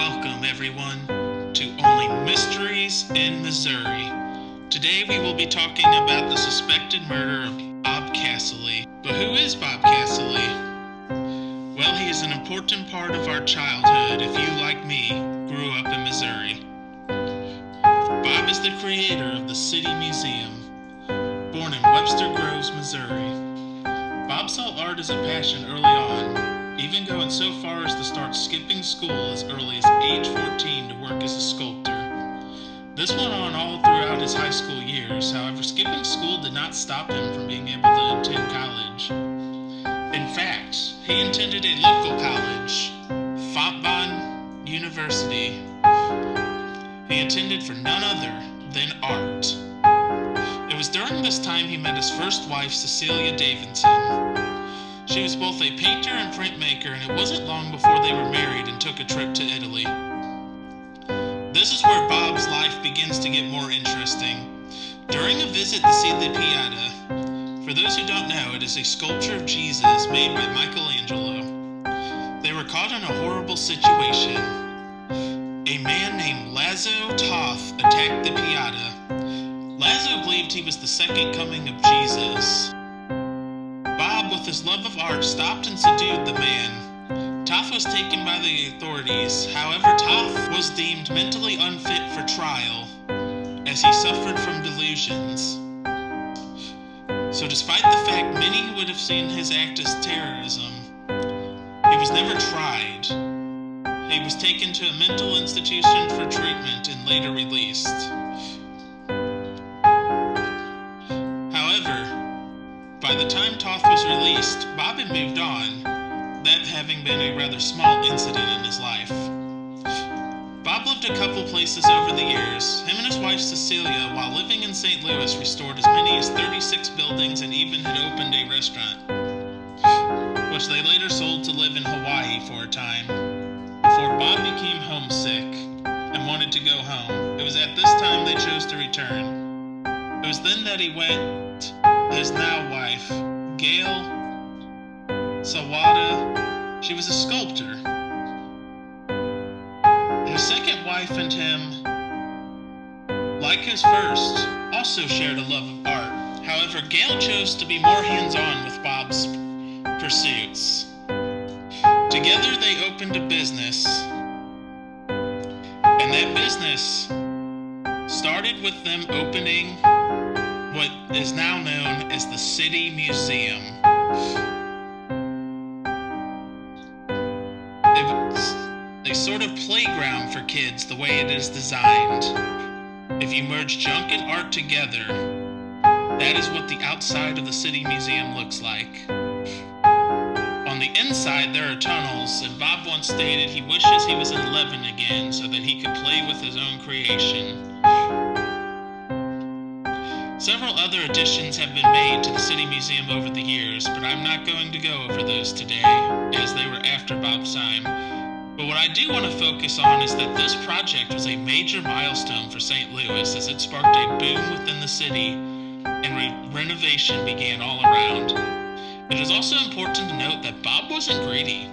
Welcome, everyone, to Only Mysteries in Missouri. Today we will be talking about the suspected murder of Bob Cassilly. But who is Bob Cassilly? Well, he is an important part of our childhood if you, like me, grew up in Missouri. Bob is the creator of the City Museum, born in Webster Groves, Missouri. Bob saw art as a passion early on, even going so far as to start skipping school as early as age 14 to work as a sculptor. This went on all throughout his high school years. However, skipping school did not stop him from being able to attend college. In fact, he attended a local college, Fontbonne University. He attended for none other than art. It was during this time he met his first wife, Cecilia Davidson. She was both a painter and printmaker, and it wasn't long before they were married and took a trip to Italy. This is where Bob's life begins to get more interesting. During a visit to see the Pietà, for those who don't know, it is a sculpture of Jesus made by Michelangelo. They were caught in a horrible situation. A man named Lazo Toth attacked the Pietà. Lazo believed he was the second coming of Jesus. Bob, with his love of art, stopped and subdued the man. Toth was taken by the authorities. However, Toth was deemed mentally unfit for trial, as he suffered from delusions. So despite the fact many would have seen his act as terrorism, he was never tried. He was taken to a mental institution for treatment and later released. By the time Toth was released, Bob had moved on, that having been a rather small incident in his life. Bob lived a couple places over the years. Him and his wife Cecilia, while living in St. Louis, restored as many as 36 buildings and even had opened a restaurant, which they later sold to live in Hawaii for a time, before Bob became homesick and wanted to go home. It was at this time they chose to return. It was then that he went his now wife, Gail Sawada. She was a sculptor. His second wife and him, like his first, also shared a love of art. However, Gail chose to be more hands-on with Bob's pursuits. Together they opened a business, and that business started with them opening what is now known as the City Museum. It was a sort of playground for kids the way it is designed. If you merge junk and art together, that is what the outside of the City Museum looks like. On the inside there are tunnels, and Bob once stated he wishes he was 11 again so that he could play with his own creation. Several other additions have been made to the City Museum over the years, but I'm not going to go over those today, as they were after Bob's time. But what I do want to focus on is that this project was a major milestone for St. Louis, as it sparked a boom within the city, and renovation began all around. It is also important to note that Bob wasn't greedy.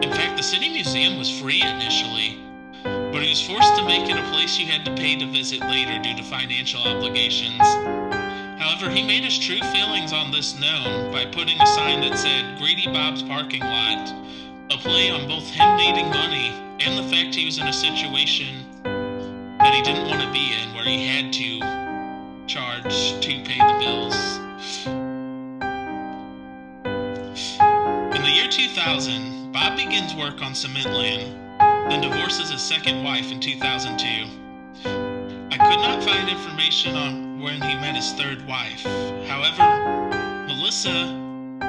In fact, the City Museum was free initially, but he was forced to make it a place you had to pay to visit later due to financial obligations. However, he made his true feelings on this known by putting a sign that said Greedy Bob's Parking Lot, a play on both him needing money and the fact he was in a situation that he didn't want to be in, where he had to charge to pay the bills. In the year 2000, Bob begins work on cement land, then divorces his second wife in 2002. I could not find information on when he met his third wife. However, Melissa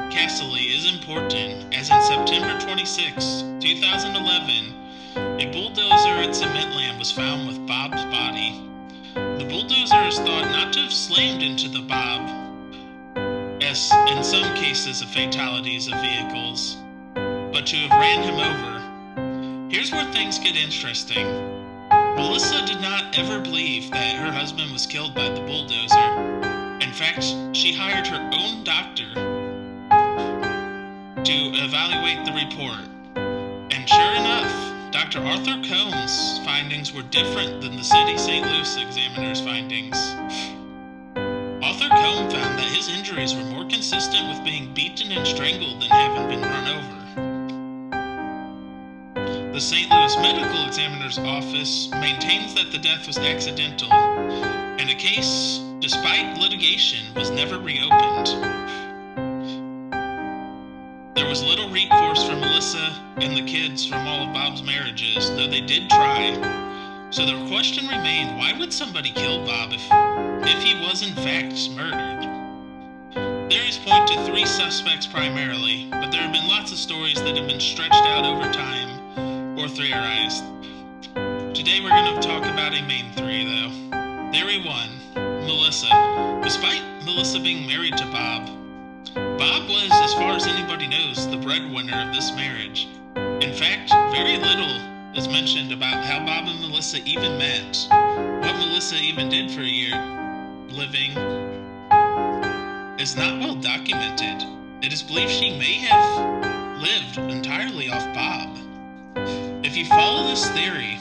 Cassilly is important, as in September 26, 2011, a bulldozer at Cementland was found with Bob's body. The bulldozer is thought not to have slammed into the Bob, as in some cases of fatalities of vehicles, but to have ran him over. Here's where things get interesting. Melissa did not ever believe that her husband was killed by the bulldozer. In fact, she hired her own doctor to evaluate the report. And sure enough, Dr. Arthur Combs' findings were different than the City St. Louis examiner's findings. Arthur Combs found that his injuries were more consistent with being beaten and strangled than having been run over. The St. Louis Medical Examiner's Office maintains that the death was accidental, and the case, despite litigation, was never reopened. There was little recourse for Melissa and the kids from all of Bob's marriages, though they did try. So the question remained, why would somebody kill Bob if he was in fact murdered? Theories point to 3 suspects primarily, but there have been lots of stories that have been stretched out over time or theorized. Today we're going to talk about a main 3 though. Theory 1, Melissa. Despite Melissa being married to Bob was, as far as anybody knows, the breadwinner of this marriage. In fact, very little is mentioned about how Bob and Melissa even met, what Melissa even did for a year living is not well documented. It is believed she may have lived entirely off Bob. If you follow this theory,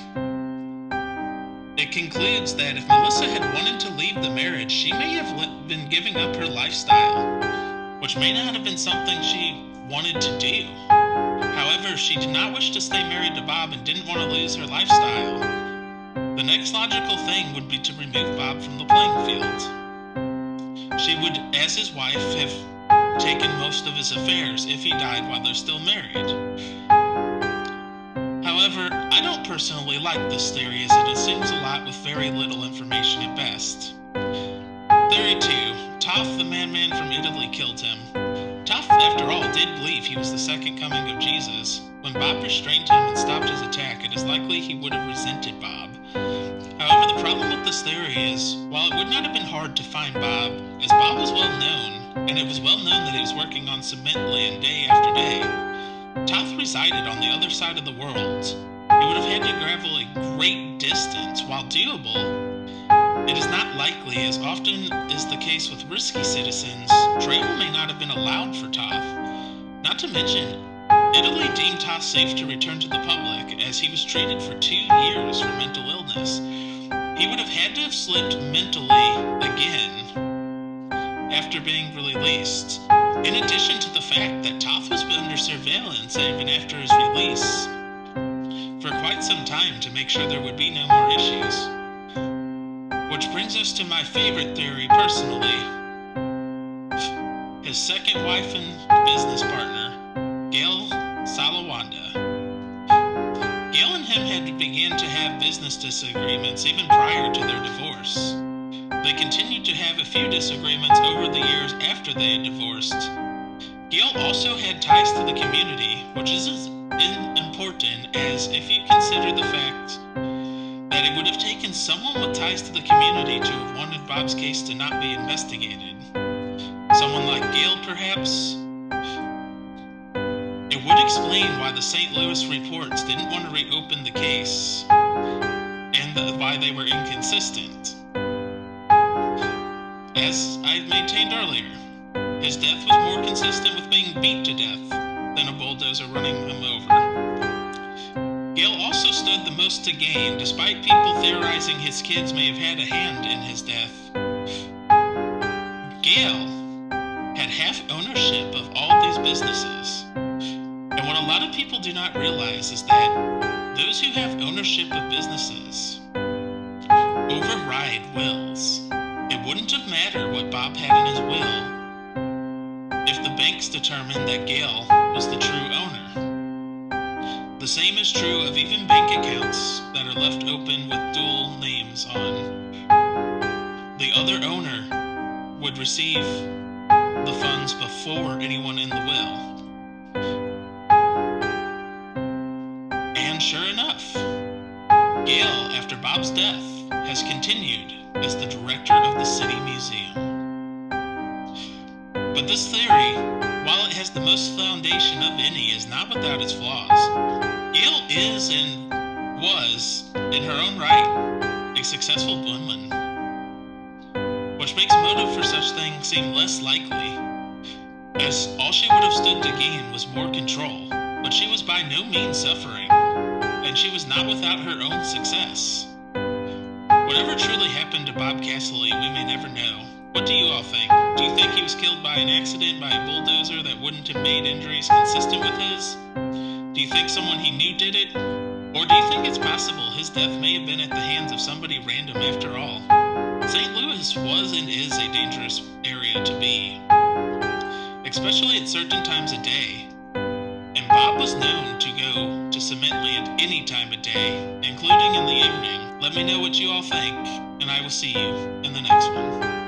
it concludes that if Melissa had wanted to leave the marriage, she may have been giving up her lifestyle, which may not have been something she wanted to do. However, she did not wish to stay married to Bob and didn't want to lose her lifestyle. The next logical thing would be to remove Bob from the playing field. She would, as his wife, have taken most of his affairs if he died while they're still married. However, I don't personally like this theory, as it assumes a lot with very little information at best. Theory 2. Thoth, the madman from Italy, killed him. Thoth, after all, did believe he was the second coming of Jesus. When Bob restrained him and stopped his attack, it is likely he would have resented Bob. However, the problem with this theory is, while it would not have been hard to find Bob, as Bob was well known, and it was well known that he was working on cement land day after day, Thoth resided on the other side of the world. He would have had to travel a great distance. While doable, it is not likely, as often is the case with risky citizens, travel may not have been allowed for Thoth. Not to mention, Italy deemed Thoth safe to return to the public, as he was treated for 2 years for mental illness. He would have had to have slipped mentally again after being released. In addition to the fact that Thoth was under surveillance even after his release for quite some time to make sure there would be no more issues. Which brings us to my favorite theory personally. His second wife and business partner, Gail Salawanda. Gail and him had begun to have business disagreements even prior to their divorce. They continued to have a few disagreements over the years after they had divorced. Gail also had ties to the community, which is important, as if you consider the fact that it would have taken someone with ties to the community to have wanted Bob's case to not be investigated. Someone like Gail, perhaps? It would explain why the St. Louis reports didn't want to reopen the case, and why they were inconsistent. As I maintained earlier, his death was more consistent with being beat to death than a bulldozer running him over. Gail also stood the most to gain, despite people theorizing his kids may have had a hand in his death. Gail had half ownership of all these businesses. And what a lot of people do not realize is that those who have ownership of businesses override wills. It wouldn't have mattered what Bob had in his will if the banks determined that Gail was the true owner. The same is true of even bank accounts that are left open with dual names on. The other owner would receive the funds before anyone in the will. And sure enough, Gail, after Bob's death, has continued as the director of the City Museum. But this theory, while it has the most foundation of any, is not without its flaws. Gail is and was, in her own right, a successful woman, which makes motive for such things seem less likely, as all she would have stood to gain was more control, but she was by no means suffering, and and she was not without her own success. Whatever truly happened to Bob Casserly, we may never know. What do you all think? Do you think he was killed by an accident by a bulldozer that wouldn't have made injuries consistent with his? Do you think someone he knew did it? Or do you think it's possible his death may have been at the hands of somebody random after all? St. Louis was and is a dangerous area to be, especially at certain times of day. And Bob was known to go to Cement Land any time of day, including in the evening. Let me know what you all think, and I will see you in the next one.